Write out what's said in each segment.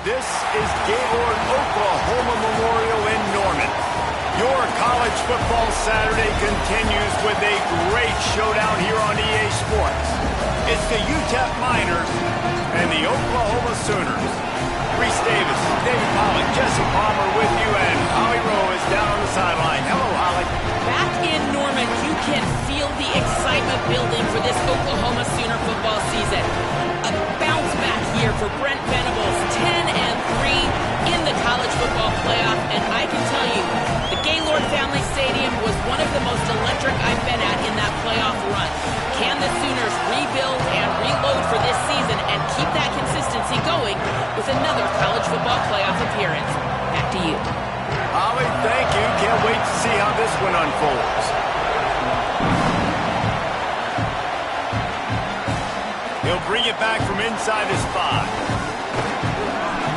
This is Gaylord Oklahoma Memorial in Norman. Your college football Saturday continues with a great showdown here on EA Sports. It's the Utep Miners and the Oklahoma Sooners. Reese Davis, David Pollock, Jesse Palmer with you, and Holly Rowe is down on the sideline. Hello, Holly. Back in Norman, you can feel the excitement building for this Oklahoma Sooner football season. A bounce back year for Brent Venables, 10-3 in the college football playoff, and I can tell you, the Gaylord Family Stadium was one of the most electric I've been at in that playoff run. Can the Sooners rebuild and reload for this season and keep that consistency going with another college football playoff appearance? Back to you. Holly, thank you. Can't wait to see how this one unfolds. He'll bring it back from inside his 5.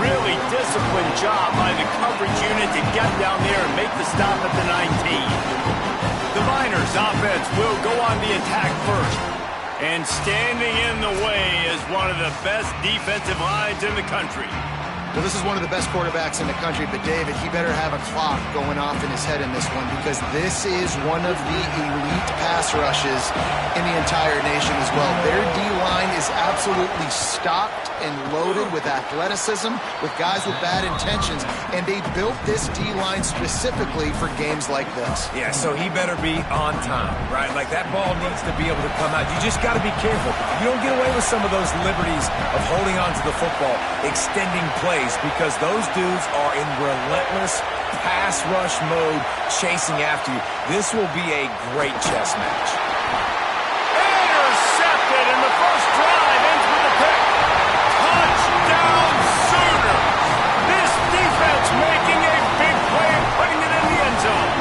Really disciplined job by the coverage unit to get down there and make the stop at the 19. The Miners offense will go on the attack first. And standing in the way is one of the best defensive lines in the country. Well, this is one of the best quarterbacks in the country, but David, he better have a clock going off in his head in this one because this is one of the elite pass rushes in the entire nation as well. Their D-line is absolutely stocked and loaded with athleticism, with guys with bad intentions, and they built this D-line specifically for games like this. Yeah, so he better be on time, right? Like that ball needs to be able to come out. You just got to be careful. You don't get away with some of those liberties of holding on to the football, extending plays, because those dudes are in relentless pass rush mode chasing after you. This will be a great chess match. Intercepted, and the first drive ends with a pick. Touchdown Sooners! This defense making a big play and putting it in the end zone.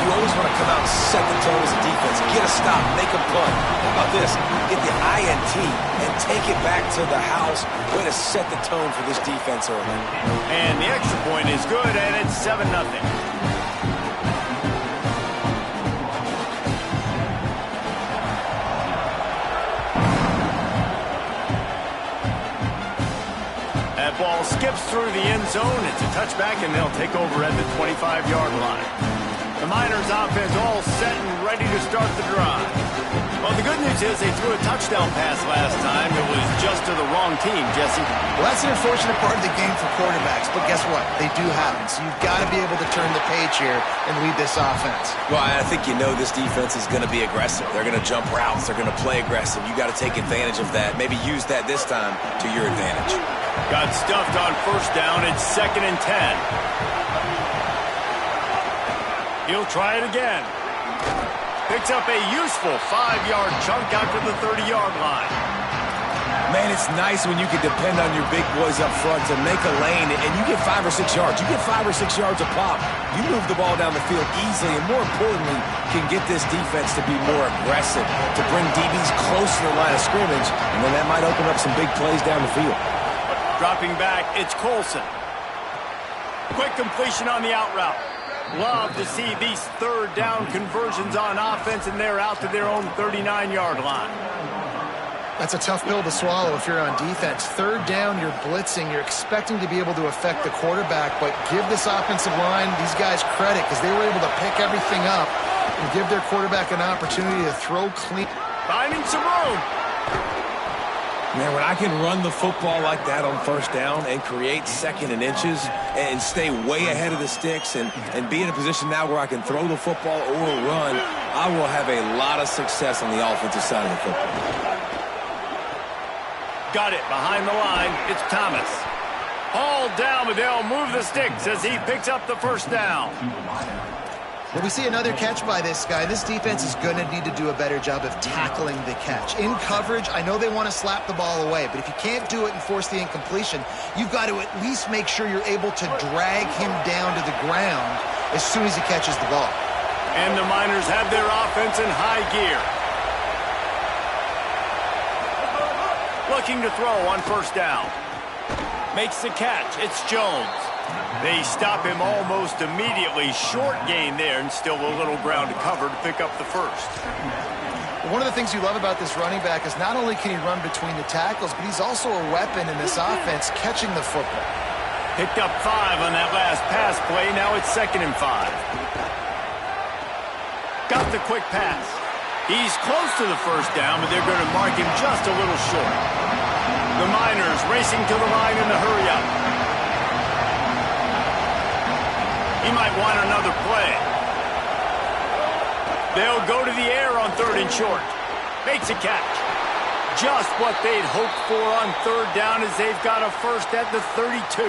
You always want to come out and set the tone as a defense. Get a stop, make a punt. How about this? Get the INT and take it back to the house. Way to set the tone for this defense early. And the extra point is good, and it's 7-0. That ball skips through the end zone. It's a touchback, and they'll take over at the 25-yard line. The Miners offense all set and ready to start the drive. Well, the good news is they threw a touchdown pass last time. It was just to the wrong team, Jesse. Well, that's an unfortunate part of the game for quarterbacks, but guess what? They do happen, so you've got to be able to turn the page here and lead this offense. Well, I think you know this defense is going to be aggressive. They're going to jump routes. They're going to play aggressive. You got to take advantage of that. Maybe use that this time to your advantage. Got stuffed on first down. It's 2nd and 10. He'll try it again. Picks up a useful 5-yard chunk out to the 30-yard line. Man, it's nice when you can depend on your big boys up front to make a lane, and you get 5 or 6 yards. You get 5 or 6 yards a pop. You move the ball down the field easily, and more importantly, can get this defense to be more aggressive, to bring DBs close to the line of scrimmage, and then that might open up some big plays down the field. Dropping back, it's Colson. Quick completion on the out route. Love to see these third down conversions on offense, and they're out to their own 39-yard line. That's a tough pill to swallow if you're on defense. Third down, you're blitzing. You're expecting to be able to affect the quarterback, but give this offensive line, these guys, credit because they were able to pick everything up and give their quarterback an opportunity to throw clean. Finding some room. Man, when I can run the football like that on first down and create 2nd and inches and stay way ahead of the sticks and be in a position now where I can throw the football or run, I will have a lot of success on the offensive side of the football. Got it behind the line. It's Thomas. All down, but they'll move the sticks as he picks up the first down. Well, we see another catch by this guy. This defense is going to need to do a better job of tackling the catch. In coverage, I know they want to slap the ball away, but if you can't do it and force the incompletion, you've got to at least make sure you're able to drag him down to the ground as soon as he catches the ball. And the Miners have their offense in high gear. Looking to throw on first down. Makes the catch. It's Jones. They stop him almost immediately. Short gain there, and still a little ground to cover to pick up the first. One of the things you love about this running back is not only can he run between the tackles, but he's also a weapon in this offense catching the football. Picked up 5 on that last pass play. Now it's 2nd and 5. Got the quick pass. He's close to the first down, but they're going to mark him just a little short. The Miners racing to the line in the hurry-up. He might want another play. They'll go to the air on 3rd and short. Makes a catch. Just what they'd hoped for on 3rd down as they've got a first at the 32.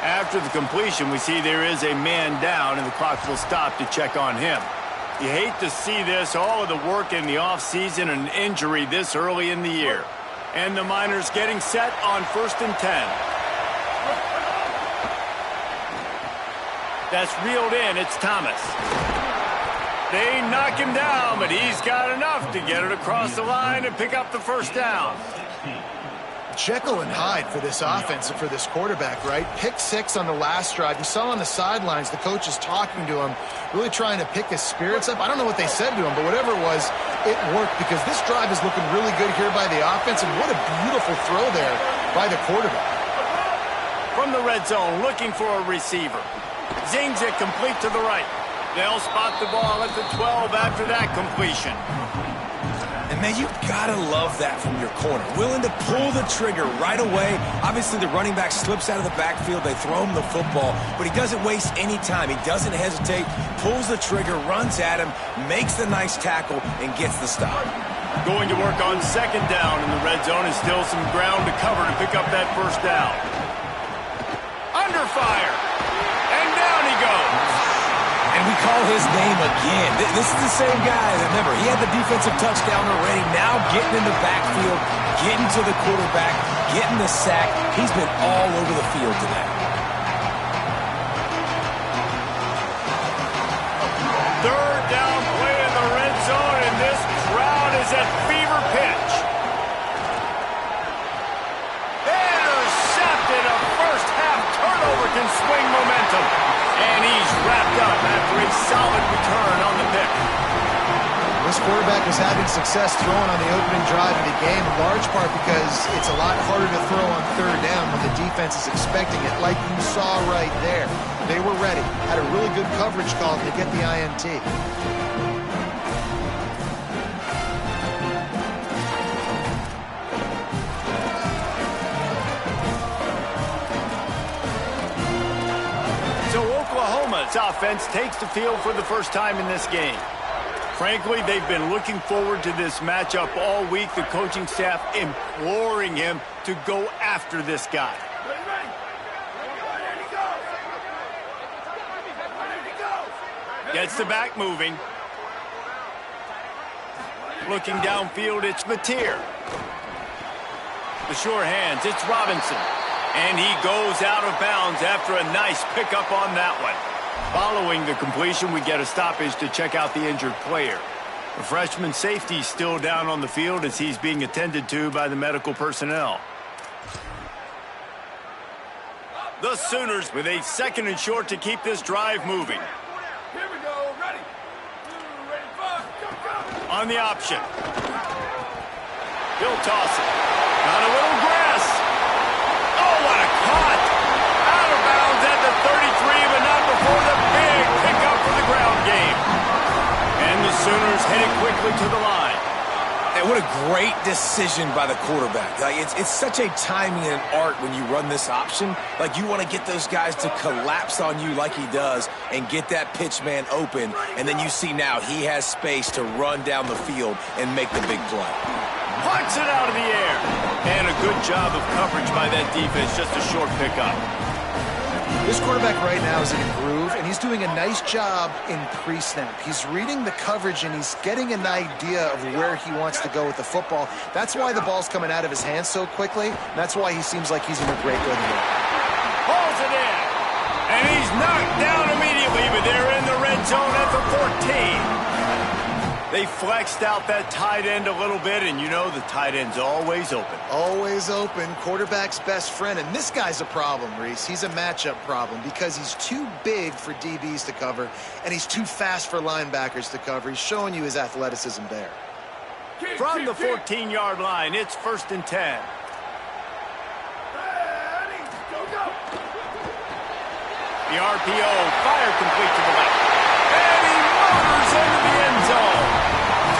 After the completion, we see there is a man down, and the clock will stop to check on him. You hate to see this, all of the work in the offseason and injury this early in the year. And the Miners getting set on 1st and 10. That's reeled in. It's Thomas. They knock him down, but he's got enough to get it across the line and pick up the first down. Jekyll and Hyde for this offense and for this quarterback, right? Pick 6 on the last drive. You saw on the sidelines the coach is talking to him, really trying to pick his spirits up. I don't know what they said to him, but whatever it was, it worked because this drive is looking really good here by the offense, and what a beautiful throw there by the quarterback. From the red zone, looking for a receiver. Zings it complete to the right. They'll spot the ball at the 12 after that completion. And, man, you got to love that from your corner. Willing to pull the trigger right away. Obviously, the running back slips out of the backfield. They throw him the football, but he doesn't waste any time. He doesn't hesitate, pulls the trigger, runs at him, makes the nice tackle, and gets the stop. Going to work on 2nd down in the red zone is still some ground to cover to pick up that first down. Under fire. And down he goes. And we call his name again. This is the same guy. Remember, he had the defensive touchdown already. Now getting in the backfield, getting to the quarterback, getting the sack. He's been all over the field today. 3rd down play in the red zone, and this crowd is at fever pitch. Intercepted. A first-half turnover can swing momentum. And he's wrapped up after a solid return on the pick. This quarterback was having success throwing on the opening drive of the game, in large part because it's a lot harder to throw on 3rd down when the defense is expecting it, like you saw right there. They were ready, had a really good coverage call to get the INT. Oklahoma's offense takes the field for the first time in this game. Frankly, they've been looking forward to this matchup all week. The coaching staff imploring him to go after this guy. Gets the back moving. Looking downfield, it's Mateer. The sure hands, it's Robinson. And he goes out of bounds after a nice pickup on that one. Following the completion, we get a stoppage to check out the injured player. The freshman safety still down on the field as he's being attended to by the medical personnel. The Sooners with a 2nd and short to keep this drive moving. Here we go. Ready. Ready, go. On the option. He'll toss it. Got a little grass. Oh, what a cut! Out of bounds at the 33, but not before the big pickup for the ground game. And the Sooners headed quickly to the line. And what a great decision by the quarterback. Like it's such a timing and art when you run this option. Like you want to get those guys to collapse on you like he does and get that pitch man open. And then you see now he has space to run down the field and make the big play. Punts it out of the air. And a good job of coverage by that defense. Just a short pickup. This quarterback right now is in a groove, and he's doing a nice job in pre-snap. He's reading the coverage, and he's getting an idea of where he wants to go with the football. That's why the ball's coming out of his hands so quickly. And that's why he seems like he's in a great rhythm here. Pulls it in. And he's knocked down immediately, but they're in the red zone at the 14. They flexed out that tight end a little bit, and you know the tight end's always open. Always open, quarterback's best friend. And this guy's a problem, Reese. He's a matchup problem because he's too big for DBs to cover, and he's too fast for linebackers to cover. He's showing you his athleticism there. From the 14-yard line, it's 1st and 10. The RPO, fire complete to the left. And he motors into the end zone.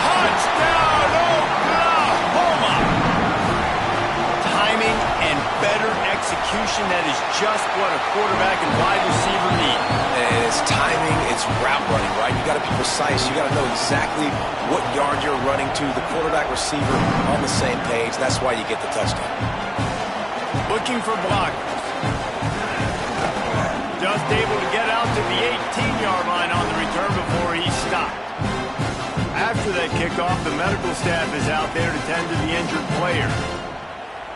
Touchdown, Oklahoma! Timing and better execution, that is just what a quarterback and wide receiver need. And it's timing, it's route running, right? You got to be precise. You got to know exactly what yard you're running to. The quarterback receiver on the same page. That's why you get the touchdown. Looking for blockers. Just able to get out to the 18-yard line on the return before he stopped. After that kickoff, the medical staff is out there to tend to the injured player.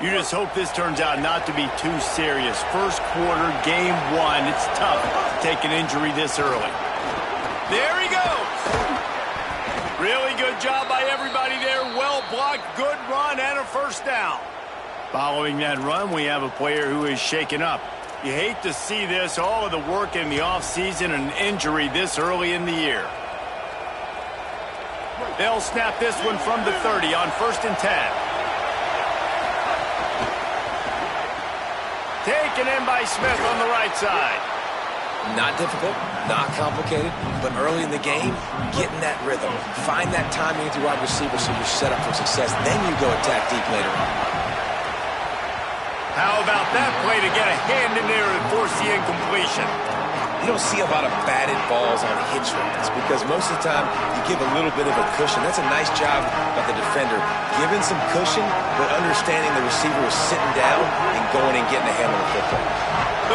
You just hope this turns out not to be too serious. First quarter, game 1, it's tough to take an injury this early. There he goes! Really good job by everybody there. Well blocked, good run, and a first down. Following that run, we have a player who is shaken up. You hate to see this, all of the work in the offseason and an injury this early in the year. They'll snap this one from the 30 on 1st and 10. Taken in by Smith on the right side. Not difficult, not complicated, but early in the game, getting that rhythm. Find that timing with your wide receiver so you're set up for success. Then you go attack deep later on. How about that play to get a hand in there and force the incompletion? You don't see a lot of batted balls on hitch routes because most of the time you give a little bit of a cushion. That's a nice job by the defender, giving some cushion, but understanding the receiver is sitting down and going and getting a hand on the football.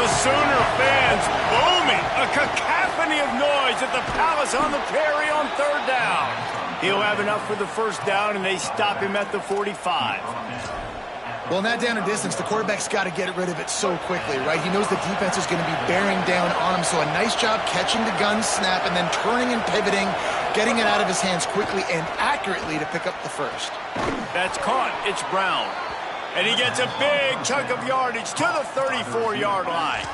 The Sooner fans booming, a cacophony of noise at the Palace on the Prairie on 3rd down. He'll have enough for the first down, and they stop him at the 45. Well, in that down and distance, the quarterback's got to get rid of it so quickly, right? He knows the defense is going to be bearing down on him, so a nice job catching the gun snap and then turning and pivoting, getting it out of his hands quickly and accurately to pick up the first. That's caught. It's Brown. And he gets a big chunk of yardage to the 34-yard line.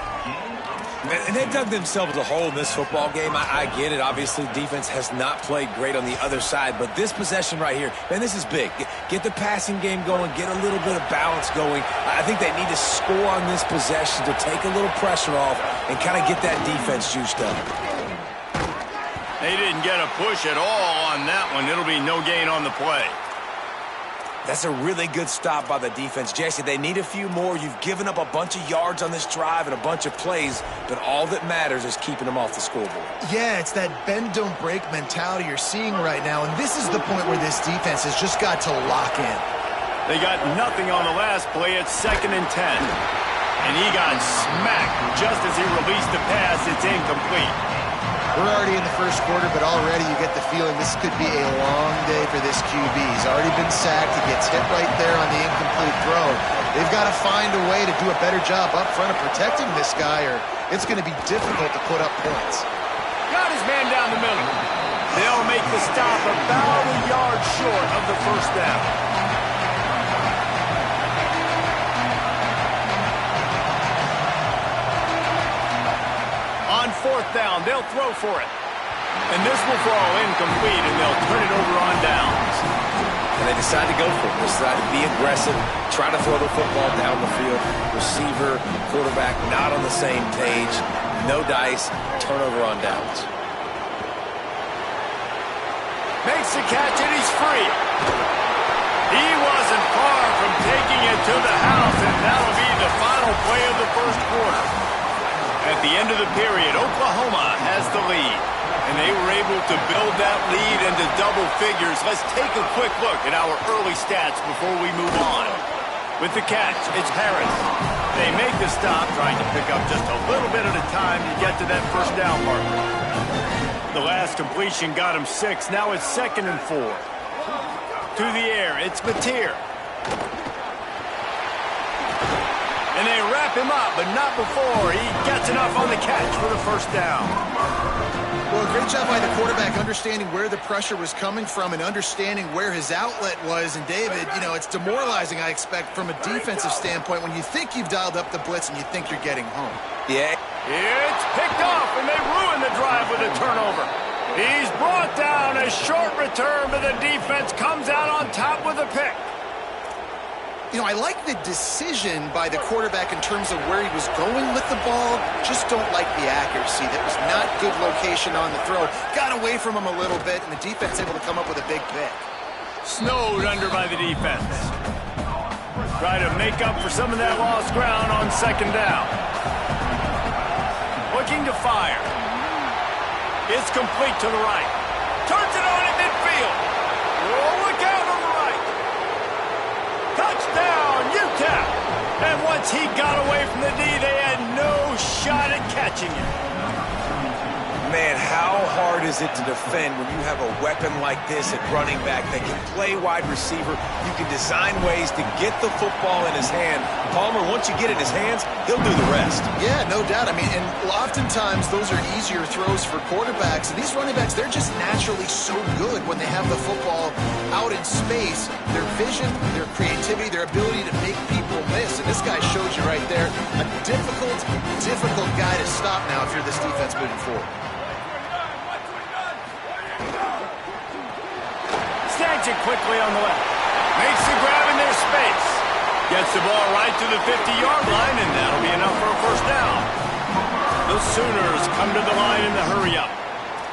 And they dug themselves a hole in this football game. I get it. Obviously, defense has not played great on the other side. But this possession right here, man, this is big. Get the passing game going. Get a little bit of balance going. I think they need to score on this possession to take a little pressure off and kind of get that defense juiced up. They didn't get a push at all on that one. It'll be no gain on the play. That's a really good stop by the defense. Jesse, they need a few more. You've given up a bunch of yards on this drive and a bunch of plays, but all that matters is keeping them off the scoreboard. Yeah, it's that bend, don't break mentality you're seeing right now, and this is the point where this defense has just got to lock in. They got nothing on the last play. It's 2nd and 10. And he got smacked just as he released the pass. It's incomplete. We're already in the first quarter, but already you get the feeling this could be a long day for this QB. He's already been sacked. He gets hit right there on the incomplete throw. They've got to find a way to do a better job up front of protecting this guy, or it's going to be difficult to put up points. Got his man down the middle. They'll make the stop about a yard short of the first down. On 4th down, they'll throw for it. And this will fall incomplete, and they'll turn it over on downs. And they decide to go for it. They decide to be aggressive, try to throw the football down the field. Receiver, quarterback, not on the same page. No dice, turnover on downs. Makes the catch, and he's free. He wasn't far from taking it to the house, and that'll be the final play of the first quarter. At the end of the period, Oklahoma has the lead, and they were able to build that lead into double figures. Let's take a quick look at our early stats before we move on. With the catch, it's Harris. They make the stop, trying to pick up just a little bit at a time to get to that first down marker. The last completion got him 6. Now it's 2nd and 4. To the air, it's Mateer. And they wrap him up, but not before he gets enough on the catch for the first down. Well, great job by the quarterback understanding where the pressure was coming from and understanding where his outlet was. And David, you know, it's demoralizing, I expect, from a defensive standpoint when you think you've dialed up the blitz and you think you're getting home. Yeah. It's picked off, and they ruin the drive with a turnover. He's brought down. A short return, but the defense comes out on top with a pick. You know, I like the decision by the quarterback in terms of where he was going with the ball. Just don't like the accuracy. That was not good location on the throw. Got away from him a little bit, and the defense able to come up with a big pick. Snowed under by the defense. Try to make up for some of that lost ground on second down. Looking to fire. It's complete to the right. Turns it on in midfield. Oh, look out on the right. Touchdown, Utep. And once he got away from the D, they had no shot at catching him. Man, how hard is it to defend when you have a weapon like this at running back that can play wide receiver? You can design ways to get the football in his hand. Palmer, once you get it in his hands, he'll do the rest. Yeah, no doubt. I mean, and oftentimes those are easier throws for quarterbacks. And these running backs, they're just naturally so good when they have the football out in space. Their vision, their creativity, their ability to make people miss. And this guy shows you right there, a difficult guy to stop now if you're this defense moving forward. Snags it quickly on the left. Makes the grab in their space. Gets the ball right to the 50-yard line, and that'll be enough for a first down. The Sooners come to the line in the hurry-up.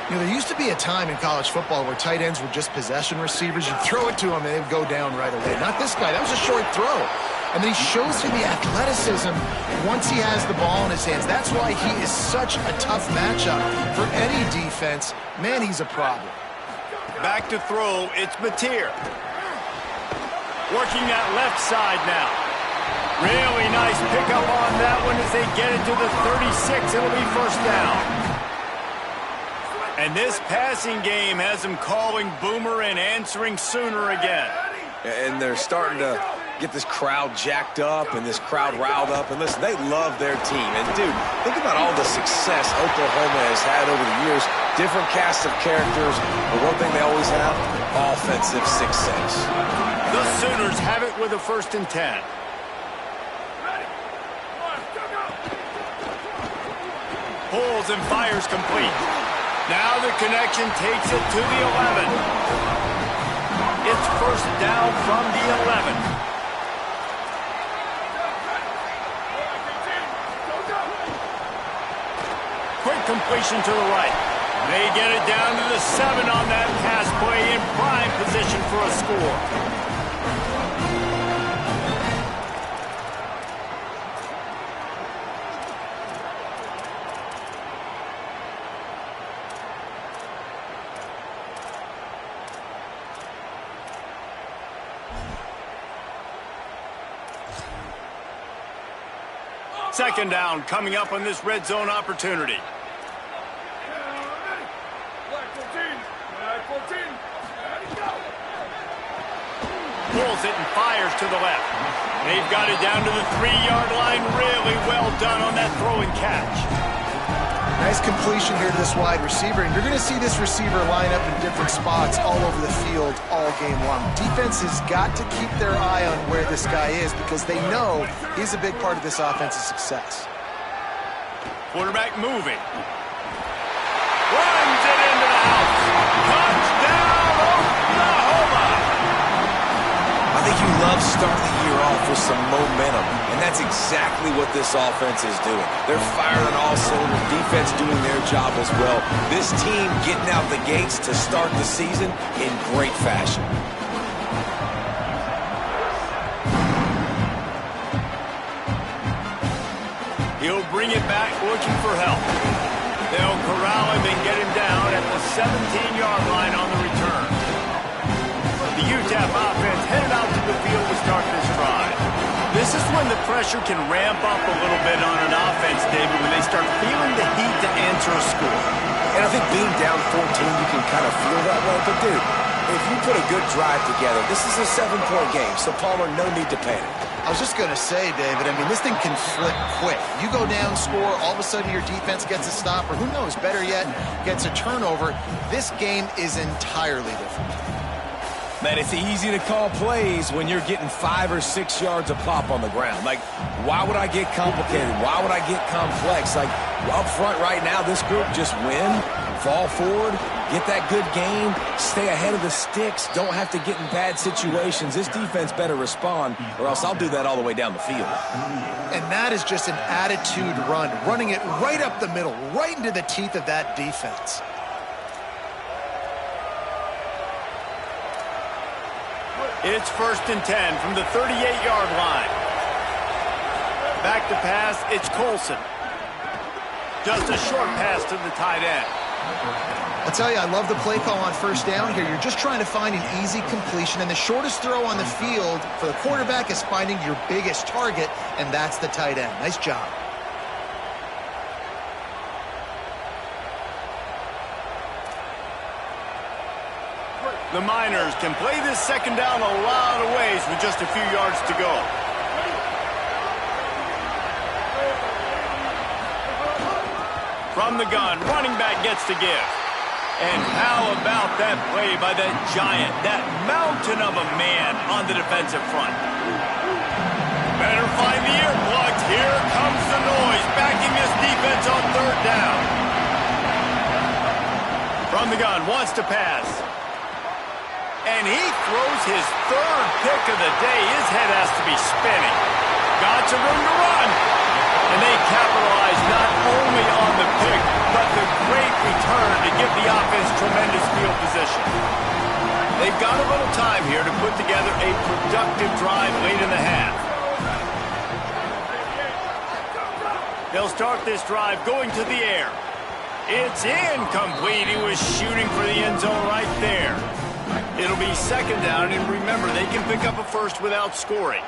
You know, there used to be a time in college football where tight ends were just possession receivers. You'd throw it to them, and they'd go down right away. Not this guy. That was a short throw. And then he shows you the athleticism once he has the ball in his hands. That's why he is such a tough matchup for any defense. Man, he's a problem. Back to throw, it's Mateer. Working that left side now. Really nice pickup on that one as they get it to the 36. It'll be first down. And this passing game has them calling Boomer and answering Sooner again. And they're starting to get this crowd jacked up and this crowd riled up. And listen, they love their team. And, dude, think about all the success Oklahoma has had over the years. Different casts of characters. But one thing they always have, offensive success. The Sooners have it with a 1st and 10. Pulls and fires complete. Now the connection takes it to the 11. It's first down from the 11. Quick completion to the right. They get it down to the 7 on that pass play in prime position for a score. Second down coming up on this red zone opportunity. Pulls it and fires to the left. They've got it down to the 3-yard line. Really well done on that throw and catch. Nice completion here to this wide receiver, and you're going to see this receiver line up in different spots all over the field all game long. Defense has got to keep their eye on where this guy is because they know he's a big part of this offense's success. Quarterback moving. Runs it into the house. Touchdown, Oklahoma! I think you love starting the year off with some momentum, and that's exactly what this offense is doing. They're firing on all cylinders, defense doing their job as well. This team getting out the gates to start the season in great fashion. He'll bring it back looking for help. They'll corral him and get him down at the 17-yard line on the return. The Utep offense headed out to the field to start this drive. This is when the pressure can ramp up a little bit on an offense, David, when they start feeling the heat to answer a score. And I think being down 14, you can kind of feel that way. But, dude, if you put a good drive together, this is a 7-point game, so Palmer, no need to panic. I was just going to say, David, I mean, this thing can flip quick. You go down, score, all of a sudden your defense gets a stop, or who knows, better yet, gets a turnover. This game is entirely different. Man, it's easy to call plays when you're getting 5 or 6 yards a pop on the ground. Like, why would I get complicated? Why would I get complex? Like, up front right now, this group just win, fall forward, get that good game, stay ahead of the sticks, don't have to get in bad situations. This defense better respond, or else I'll do that all the way down the field. And that is just an attitude run, running it right up the middle, right into the teeth of that defense. It's 1st and 10 from the 38-yard line. Back to pass, it's Colson. Just a short pass to the tight end. I'll tell you, I love the play call on 1st down here. You're just trying to find an easy completion, and the shortest throw on the field for the quarterback is finding your biggest target, and that's the tight end. Nice job. The Miners can play this 2nd down a lot of ways with just a few yards to go. From the gun, running back gets to give. And how about that play by that giant, that mountain of a man on the defensive front? Better find the earplugs. Here comes the noise, backing this defense on 3rd down. From the gun, wants to pass. And he throws his 3rd pick of the day. His head has to be spinning. Got some room to run. And they capitalize not only on the pick, but the great return to give the offense tremendous field position. They've got a little time here to put together a productive drive late in the half. They'll start this drive going to the air. It's incomplete. He was shooting for the end zone right there. It'll be 2nd down, and remember, they can pick up a first without scoring.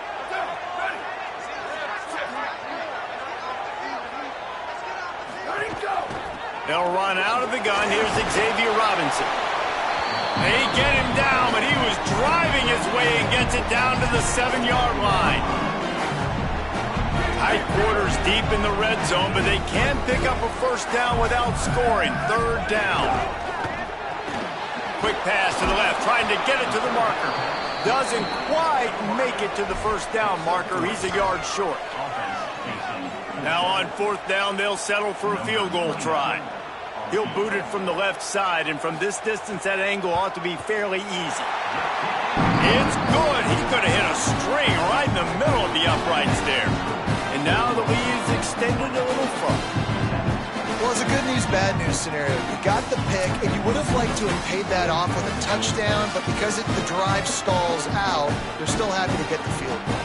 They'll run out of the gun. Here's Xavier Robinson. They get him down, but he was driving his way and gets it down to the 7-yard line. Tight quarters deep in the red zone, but they can pick up a first down without scoring. 3rd down. Quick pass to the left, trying to get it to the marker. Doesn't quite make it to the 1st down marker. He's a yard short. Now on 4th down, they'll settle for a field goal try. He'll boot it from the left side, and from this distance, that angle ought to be fairly easy. It's good. He could have hit a string right in the middle of the uprights there. And now the lead is extended a little further. Well, it's a good news, bad news scenario. You got the pick, and you would have liked to have paid that off with a touchdown, but because the drive stalls out, they're still happy to get the field goal.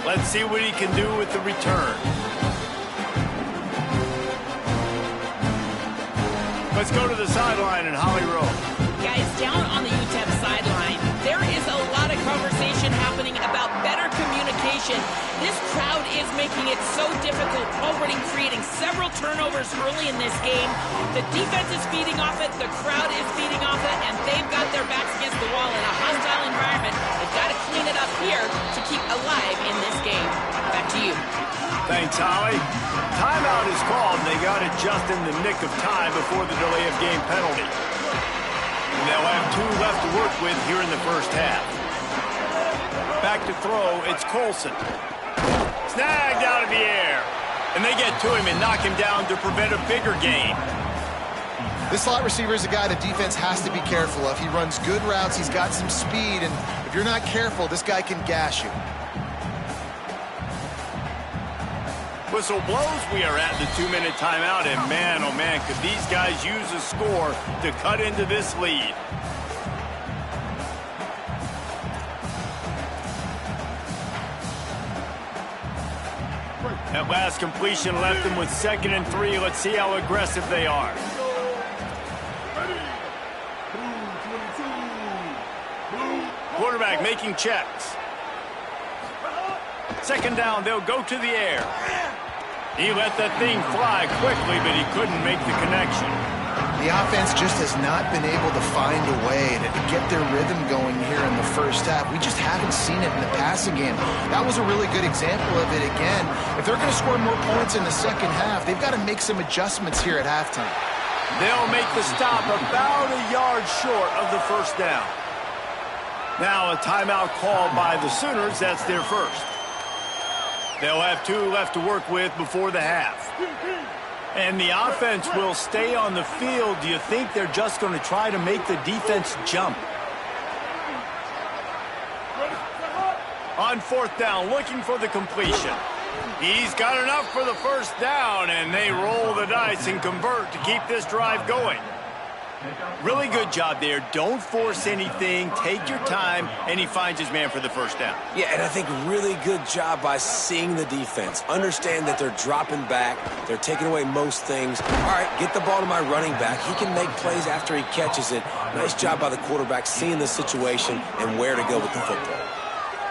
Let's see what he can do with the return. Let's go to the sideline in Holly Rowe. Guys, down on the Utep sideline, there is a lot of conversation happening about better communication. This crowd is making it so difficult, already creating several turnovers early in this game. The defense is feeding off it, the crowd is feeding off it, and they've got their backs against the wall in a hostile environment. They've got to clean it up here to keep alive in this game. Back to you. Thanks, Holly. Timeout is called, and they got it just in the nick of time before the delay of game penalty. And they'll have 2 left to work with here in the 1st half. Back to throw, it's Colson. Snagged out of the air. And they get to him and knock him down to prevent a bigger gain. This slot receiver is a guy the defense has to be careful of. He runs good routes, he's got some speed, and if you're not careful, this guy can gash you. Whistle blows, we are at the 2-minute timeout, and man, oh man, could these guys use a score to cut into this lead. That last completion left them with 2nd and 3. Let's see how aggressive they are. Quarterback making checks. Second down, they'll go to the air. He let that thing fly quickly, but he couldn't make the connection. The offense just has not been able to find a way to get their rhythm going here in the first half. We just haven't seen it in the passing game. That was a really good example of it again. If they're going to score more points in the second half, they've got to make some adjustments here at halftime. They'll make the stop about a yard short of the first down. Now a timeout called by the Sooners. That's their first. They'll have 2 left to work with before the half. And the offense will stay on the field. Do you think they're just going to try to make the defense jump? On fourth down, looking for the completion. He's got enough for the first down, and they roll the dice and convert to keep this drive going. Really good job there. Don't force anything. Take your time, and he finds his man for the first down. Yeah, and I think really good job by seeing the defense. Understand that they're dropping back. They're taking away most things. All right, get the ball to my running back. He can make plays after he catches it. Nice job by the quarterback seeing the situation and where to go with the football.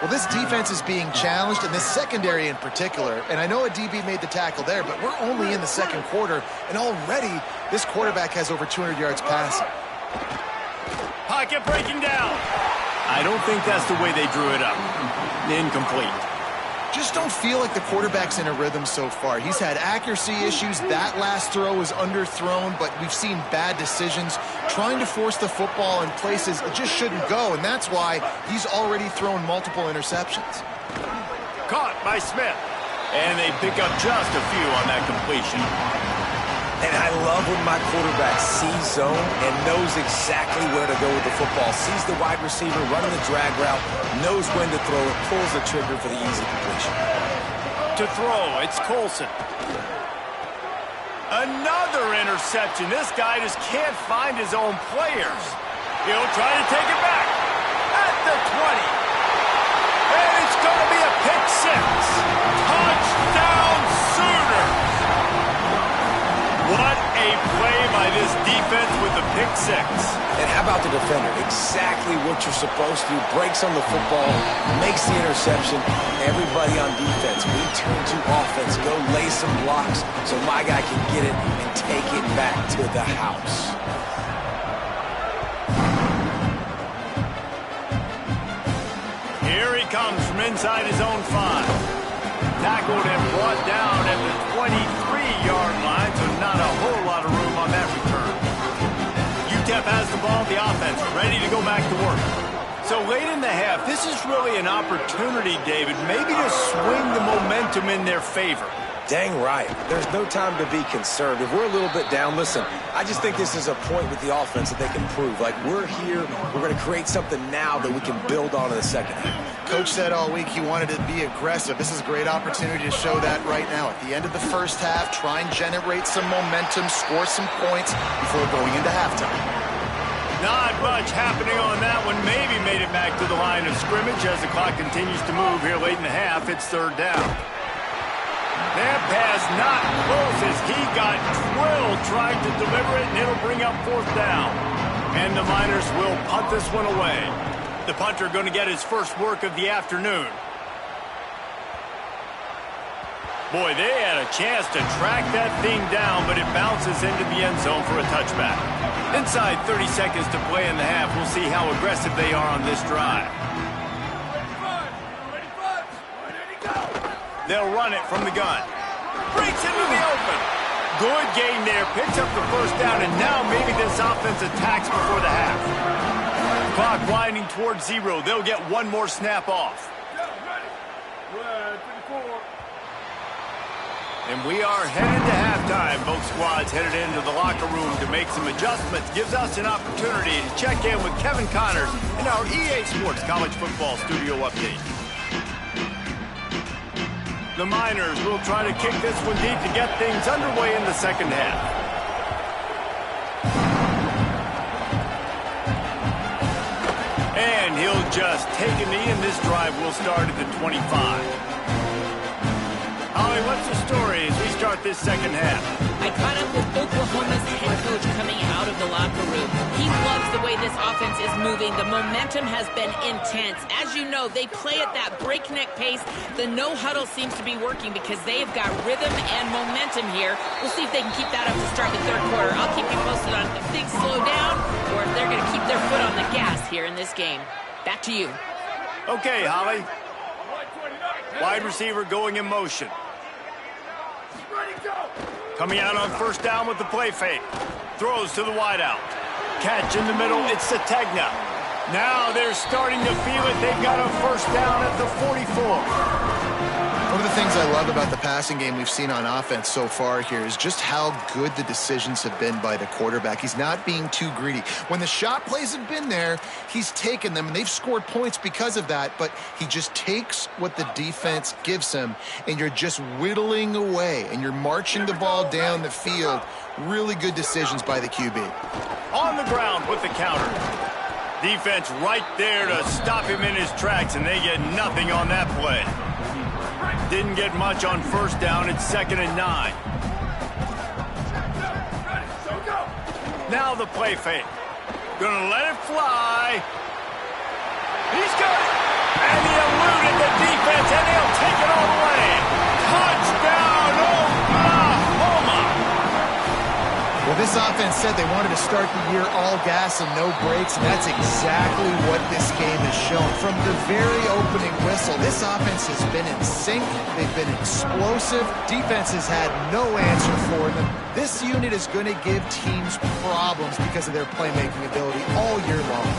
Well, this defense is being challenged, and this secondary in particular. And I know a DB made the tackle there, but we're only in the second quarter, and already this quarterback has over 200 yards passing. Pocket breaking down. I don't think that's the way they drew it up. Incomplete. Just don't feel like the quarterback's in a rhythm so far. He's had accuracy issues. That last throw was underthrown, but we've seen bad decisions, trying to force the football in places it just shouldn't go, and that's why he's already thrown multiple interceptions. Caught by Smith. And they pick up just a few on that completion. And I love when my quarterback sees zone and knows exactly where to go with the football. Sees the wide receiver running the drag route, knows when to throw it, pulls the trigger for the easy completion. To throw, it's Colson. Another interception. This guy just can't find his own players. He'll try to take it back at the 20. And it's going to be a pick six. Touchdown Sooners. What a play by this defense with the pick six. And how about the defender? Exactly what you're supposed to do. Breaks on the football, makes the interception. Everybody on defense, we turn to offense. Go lay some blocks so my guy can get it and take it back to the house. Here he comes from inside his own 5. Tackled and brought down at the 23-yard line, so not a whole lot of room on that return. Utep has the ball, the offense ready to go back to work. So late in the half, this is really an opportunity, David, maybe to swing the momentum in their favor. Dang right. There's no time to be concerned. If we're a little bit down, listen, I just think this is a point with the offense that they can prove. Like, we're here, we're going to create something now that we can build on in the second half. Coach said all week he wanted to be aggressive. This is a great opportunity to show that right now. At the end of the first half, try and generate some momentum, score some points before going into halftime. Not much happening on that one. Maybe made it back to the line of scrimmage as the clock continues to move here late in the half. It's third down. That pass not close as he got drilled trying to deliver it, and it'll bring up fourth down. And the Miners will punt this one away. The punter going to get his first work of the afternoon. Boy, they had a chance to track that thing down, but it bounces into the end zone for a touchback. Inside 30 seconds to play in the half. We'll see how aggressive they are on this drive. They'll run it from the gun. Breaks into the open. Good gain there. Picks up the first down, and now maybe this offense attacks before the half. Clock winding towards 0. They'll get one more snap off. And we are headed to halftime. Both squads headed into the locker room to make some adjustments. Gives us an opportunity to check in with Kevin Connors in our EA Sports College Football Studio Update. The Miners will try to kick this one deep to get things underway in the second half. And he'll just take a knee, and this drive will start at the 25. Holly, what's the story as we start this second half? I caught up with Oklahoma's head coach coming out of the locker room. He loves the way this offense is moving. The momentum has been intense. As you know, they play at that breakneck pace. The no-huddle seems to be working because they've got rhythm and momentum here. We'll see if they can keep that up to start the third quarter. I'll keep you posted on if things slow down or if they're going to keep their foot on the gas here in this game. Back to you. Okay, Holly. Wide receiver going in motion. Coming out on first down with the play fake. Throws to the wideout. Catch in the middle, it's Sategna. Now they're starting to feel it. They've got a first down at the 44. One of the things I love about the passing game we've seen on offense so far here is just how good the decisions have been by the quarterback. He's not being too greedy. When the shot plays have been there, he's taken them, and they've scored points because of that, but he just takes what the defense gives him, and you're just whittling away, and you're marching the ball down the field. Really good decisions by the QB. On the ground with the counter. Defense right there to stop him in his tracks, and they get nothing on that play. Didn't get much on first down. It's 2nd and 9. Now the play fake. Gonna let it fly. He's got it. And he eluded the defense, and he'll take it all the way. Touchdown, Oklahoma. Well, this offense said they wanted to start the year all gas and no brakes, and that's exactly what this game has shown. From the very opening whistle, this offense has been in sync. They've been explosive. Defense has had no answer for them. This unit is going to give teams problems because of their playmaking ability all year long.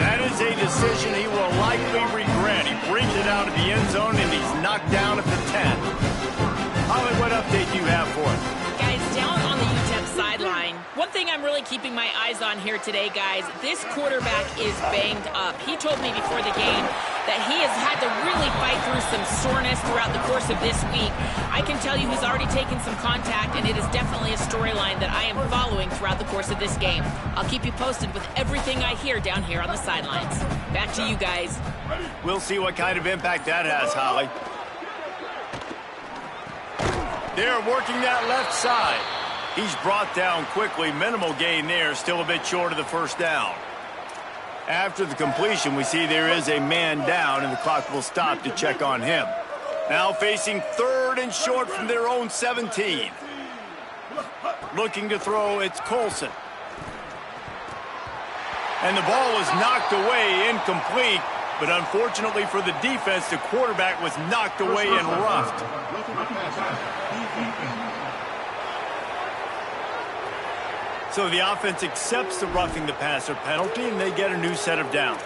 That is a decision he will likely regret. He brings it out of the end zone, and he's knocked down at the 10. Holly, what update do you have for us? Guys, down on the Utep sideline, one thing I'm really keeping my eyes on here today, guys, this quarterback is banged up. He told me before the game that he has had to really fight through some soreness throughout the course of this week. I can tell you he's already taken some contact, and it is definitely a storyline that I am following throughout the course of this game. I'll keep you posted with everything I hear down here on the sidelines. Back to you guys. We'll see what kind of impact that has, Holly. They're working that left side. He's brought down quickly. Minimal gain there. Still a bit short of the first down. After the completion, we see there is a man down, and the clock will stop to check on him. Now facing 3rd and short from their own 17. Looking to throw, it's Colson. And the ball was knocked away, incomplete. But unfortunately for the defense, the quarterback was knocked away and roughed. So the offense accepts the roughing the passer penalty, and they get a new set of downs.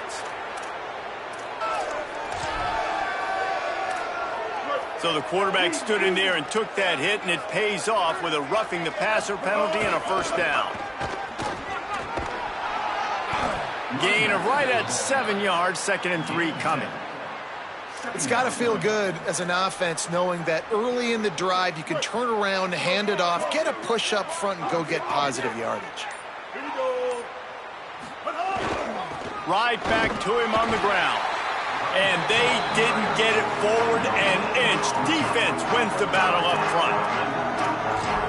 So the quarterback stood in there and took that hit, and it pays off with a roughing the passer penalty and a first down. Gain of right at 7 yards, 2nd and 3 coming. It's got to feel good as an offense knowing that early in the drive you can turn around, hand it off, get a push up front, and go get positive yardage. Right back to him on the ground. And they didn't get it forward an inch. Defense wins the battle up front.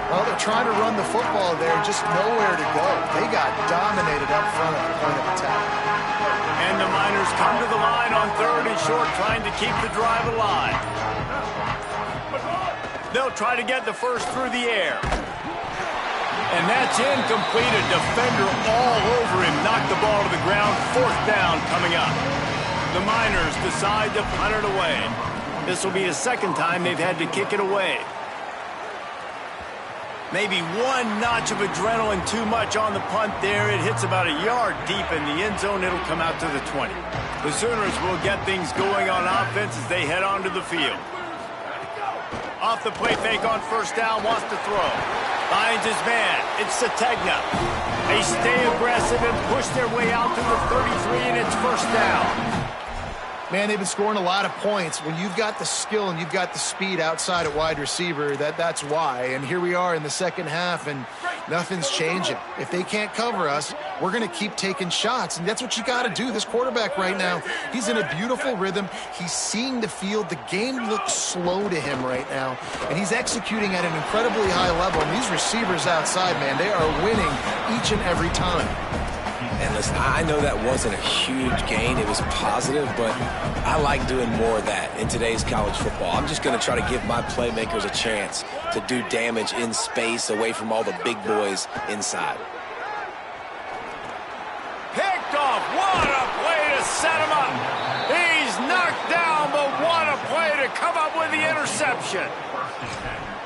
Well, they're trying to run the football there, just nowhere to go. They got dominated up front at the point of attack. And the Miners come to the line on 3rd and short, trying to keep the drive alive. They'll try to get the first through the air. And that's incomplete. A defender all over him. Knocked the ball to the ground. 4th down coming up. The Miners decide to punt it away. This will be the 2nd time they've had to kick it away. Maybe one notch of adrenaline too much on the punt there. It hits about a yard deep in the end zone. It'll come out to the 20. The Sooners will get things going on offense as they head onto the field. Off the play fake on first down, wants to throw. Finds his man. It's Sategna. They stay aggressive and push their way out to the 33, and it's first down. Man, they've been scoring a lot of points. When you've got the skill and you've got the speed outside at wide receiver, that's why. And here we are in the 2nd half, and nothing's changing. If they can't cover us, we're going to keep taking shots. And that's what you got to do. This quarterback right now, he's in a beautiful rhythm. He's seeing the field. The game looks slow to him right now. And he's executing at an incredibly high level. And these receivers outside, man, they are winning each and every time. And listen, I know that wasn't a huge gain. It was positive, but I like doing more of that in today's college football. I'm just going to try to give my playmakers a chance to do damage in space away from all the big boys inside. Picked off. What a play to set him up. He's knocked down, but what a play to come up with the interception.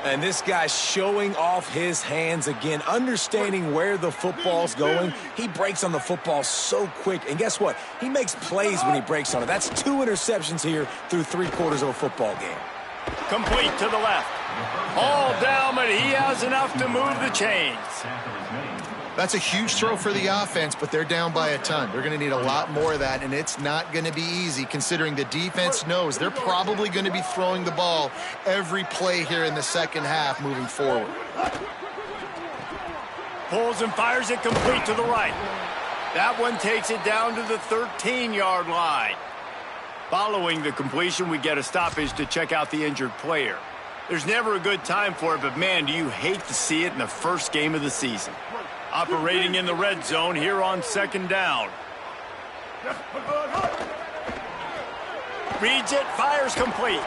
And this guy's showing off his hands again, understanding where the football's going. He breaks on the football so quick. And guess what? He makes plays when he breaks on it. That's 2 interceptions here through 3/4 of a football game. Complete to the left. All down, but he has enough to move the chains. That's a huge throw for the offense, but they're down by a ton. They're going to need a lot more of that, and it's not going to be easy considering the defense knows they're probably going to be throwing the ball every play here in the second half moving forward. Pulls and fires it complete to the right. That one takes it down to the 13-yard line. Following the completion, we get a stoppage to check out the injured player. There's never a good time for it, but man, do you hate to see it in the first game of the season. Operating in the red zone here on second down. Reads it, fires complete.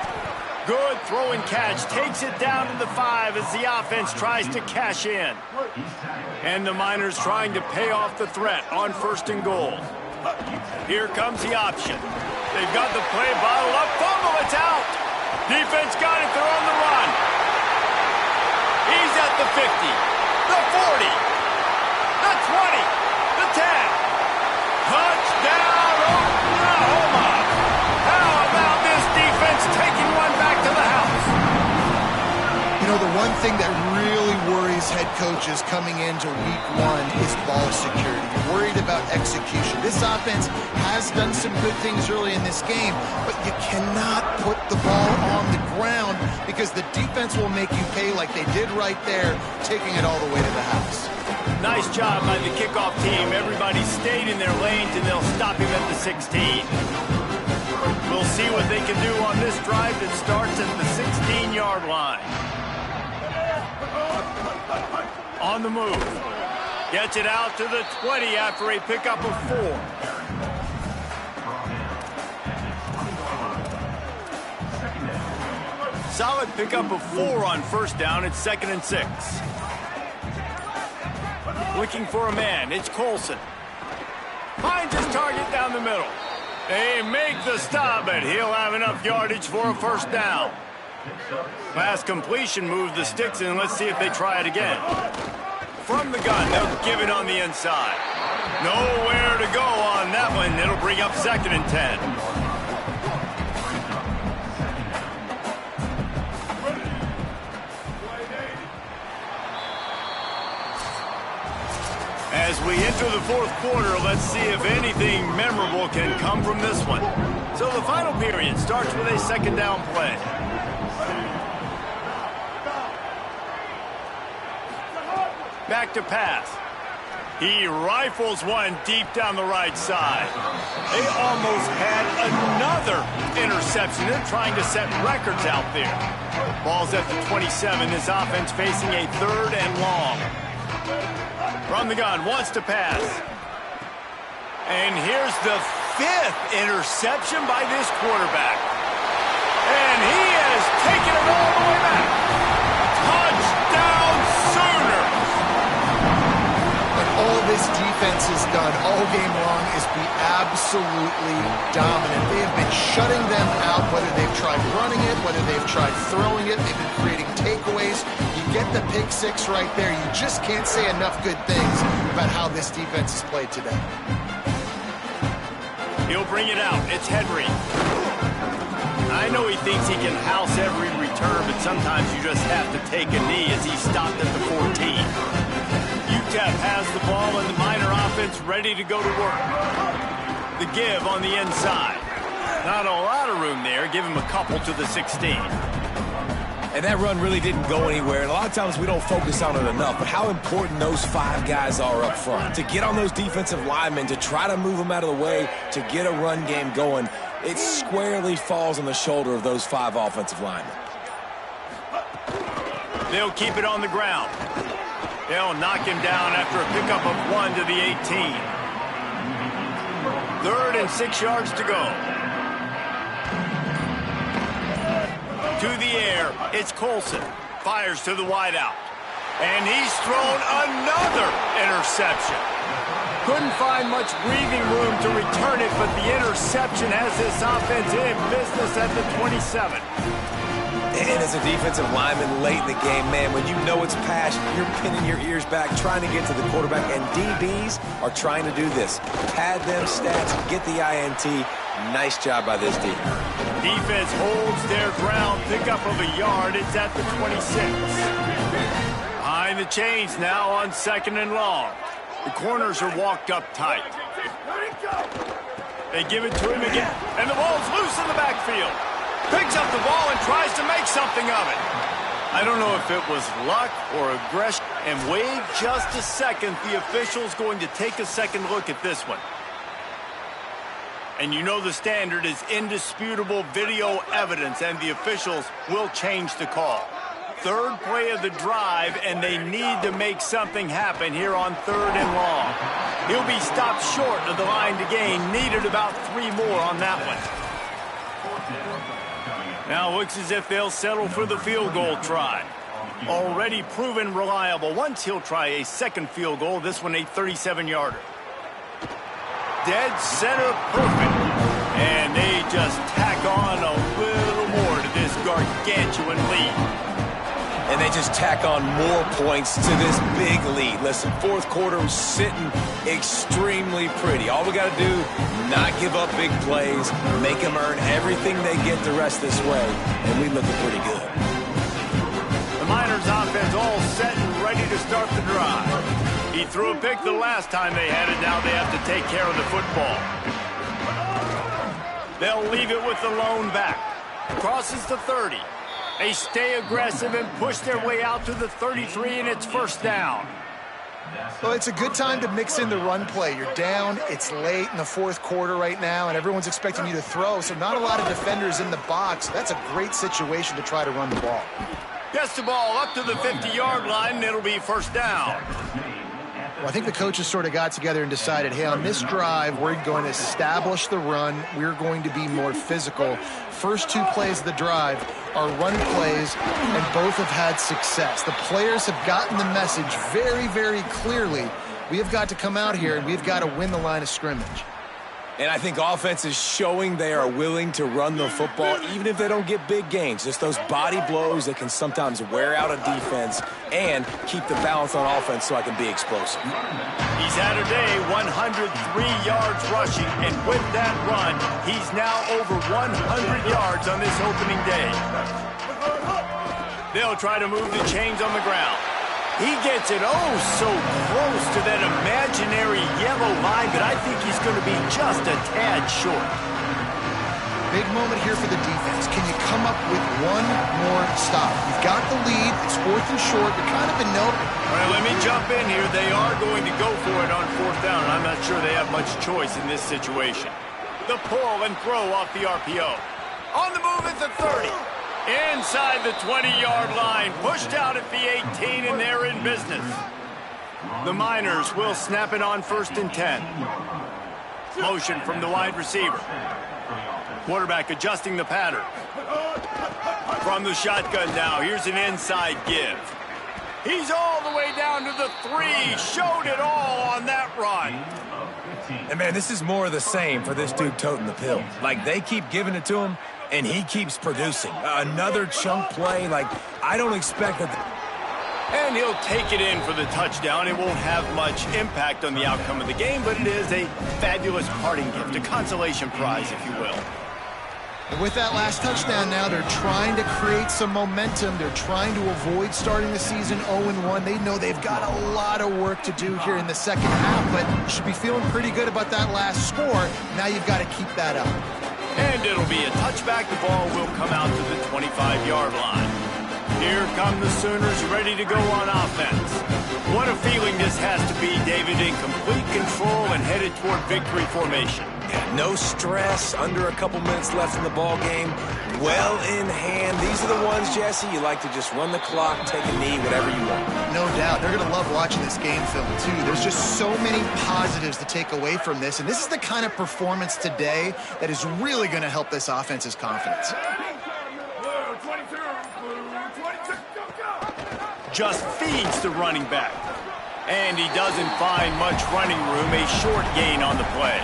Good throw and catch, takes it down to the 5 as the offense tries to cash in. And the Miners trying to pay off the threat on 1st and goal. Here comes the option. They've got the play bottled up, fumble, it's out. Defense got it, they're on the run. He's at the 50, the 40. The 20, the 10. Touchdown, Oklahoma. How about this defense taking one back to the house? You know, the one thing that really worries head coaches coming into week 1 is ball security. You're worried about execution. This offense has done some good things early in this game, but you cannot put the ball on the ground because the defense will make you pay like they did right there, taking it all the way to the house. Nice job by the kickoff team. Everybody stayed in their lanes, and they'll stop him at the 16. We'll see what they can do on this drive that starts at the 16-yard line. On the move. Gets it out to the 20 after a pickup of 4. Solid pickup of 4 on 1st down. It's 2nd and 6. Looking for a man. It's Colson. Finds his target down the middle. They make the stop, but he'll have enough yardage for a 1st down. Last completion moved the sticks in. Let's see if they try it again. From the gun, they'll give it on the inside. Nowhere to go on that one. It'll bring up 2nd and 10. As we enter the 4th quarter, let's see if anything memorable can come from this one. So the final period starts with a 2nd down play. Back to pass. He rifles one deep down the right side. They almost had another interception. They're trying to set records out there. Ball's at the 27. This offense facing a 3rd and long. From the gun, wants to pass. And here's the 5th interception by this quarterback. And he has taken it all the way back. Touchdown Sooners! And all this defense has done all game long is be absolutely dominant. They have been shutting them out, whether they've tried running it, whether they've tried throwing it. They've been creating takeaways. Get the pick 6 right there. You just can't say enough good things about how this defense has played today. He'll bring it out. It's Henry. I know he thinks he can house every return, but sometimes you just have to take a knee as he stopped at the 14. Utep has the ball and the Miner offense ready to go to work. The give on the inside. Not a lot of room there. Give him a couple to the 16. And that run really didn't go anywhere. And a lot of times we don't focus on it enough, but how important those 5 guys are up front. To get on those defensive linemen, to try to move them out of the way, to get a run game going, it squarely falls on the shoulder of those 5 offensive linemen. They'll keep it on the ground. They'll knock him down after a pickup of 1 to the 18. 3rd and 6 yards to go. To the air, it's Colson. Fires to the wideout. And he's thrown another interception. Couldn't find much breathing room to return it, but the interception has this offense in business at the 27. And as a defensive lineman late in the game, man, when you know it's pass, you're pinning your ears back, trying to get to the quarterback, and DBs are trying to do this. Pad them stats, get the INT. Nice job by this team. Defense holds their ground, pickup of a yard. It's at the 26. Behind the chains now on 2nd and long. The corners are walked up tight. They give it to him again, and the ball's loose in the backfield. Picks up the ball and tries to make something of it. I don't know if it was luck or aggression. And wait just a second. The official's going to take a second look at this one. And you know the standard is indisputable video evidence, and the officials will change the call. 3rd play of the drive, and they need to make something happen here on 3rd and long. He'll be stopped short of the line to gain. Needed about 3 more on that one. Now looks as if they'll settle for the field goal try. Already proven reliable. Once he'll try a 2nd field goal, this one a 37-yarder. Dead center perfect. And they just tack on a little more to this gargantuan lead. And they just tack on more points to this big lead. Listen, 4th quarter was sitting extremely pretty. All we got to do, not give up big plays, make them earn everything they get the rest this way, and we looking pretty good. The Miners offense all set and ready to start the drive. He threw a pick the last time they had it. Now they have to take care of the football. They'll leave it with the lone back. Crosses the 30. They stay aggressive and push their way out to the 33, and it's 1st down. Well, it's a good time to mix in the run play. You're down, it's late in the 4th quarter right now, and everyone's expecting you to throw, so not a lot of defenders in the box. That's a great situation to try to run the ball. Gets the ball up to the 50-yard line, and it'll be 1st down. Well, I think the coaches sort of got together and decided, hey, on this drive, we're going to establish the run. We're going to be more physical. First 2 plays of the drive are run plays, and both have had success. The players have gotten the message very, very clearly. We have got to come out here, and we've got to win the line of scrimmage. And I think offense is showing they are willing to run the football, even if they don't get big gains. Just those body blows that can sometimes wear out a defense and keep the balance on offense so I can be explosive. He's had a day, 103 yards rushing, and with that run, he's now over 100 yards on this opening day. They'll try to move the chains on the ground. He gets it oh so close to that imaginary yellow line, but I think he's going to be just a tad short. Big moment here for the defense. Can you come up with one more stop? You've got the lead. It's 4th and short. You're kind of in no. All right, let me jump in here. They are going to go for it on 4th down, and I'm not sure they have much choice in this situation. The pull and throw off the RPO. On the move at the 30. Inside the 20-yard line, pushed out at the 18, and they're in business. The Miners will snap it on 1st and 10. Motion from the wide receiver. Quarterback adjusting the pattern. From the shotgun now, here's an inside give. He's all the way down to the 3. Showed it all on that run. And, man, this is more of the same for this dude toting the pill. Like, they keep giving it to him, and he keeps producing. Another chunk play. Like, I don't expect that. And he'll take it in for the touchdown. It won't have much impact on the outcome of the game, but it is a fabulous parting gift, a consolation prize, if you will. And with that last touchdown now, they're trying to create some momentum. They're trying to avoid starting the season 0-1. They know they've got a lot of work to do here in the second half, but you should be feeling pretty good about that last score. Now you've got to keep that up. And it'll be a touchback. The ball will come out to the 25-yard line. Here come the Sooners ready to go on offense. What a feeling this has to be, David, in complete control and headed toward victory formation. Yeah, no stress, under a couple minutes left in the ball game, well in hand. These are the ones, Jesse, you like to just run the clock, take a knee, whatever you want. No doubt. They're going to love watching this game film, too. There's just so many positives to take away from this, and this is the kind of performance today that is really going to help this offense's confidence. Blue 22, blue 22, go, go! Just feeds the running back. And he doesn't find much running room, a short gain on the play.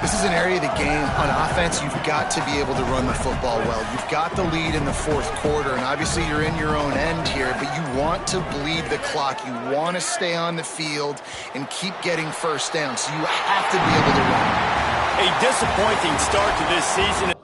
This is an area of the game on offense you've got to be able to run the football well. You've got the lead in the fourth quarter, and obviously you're in your own end here, but you want to bleed the clock. You want to stay on the field and keep getting first down, so you have to be able to run. A disappointing start to this season.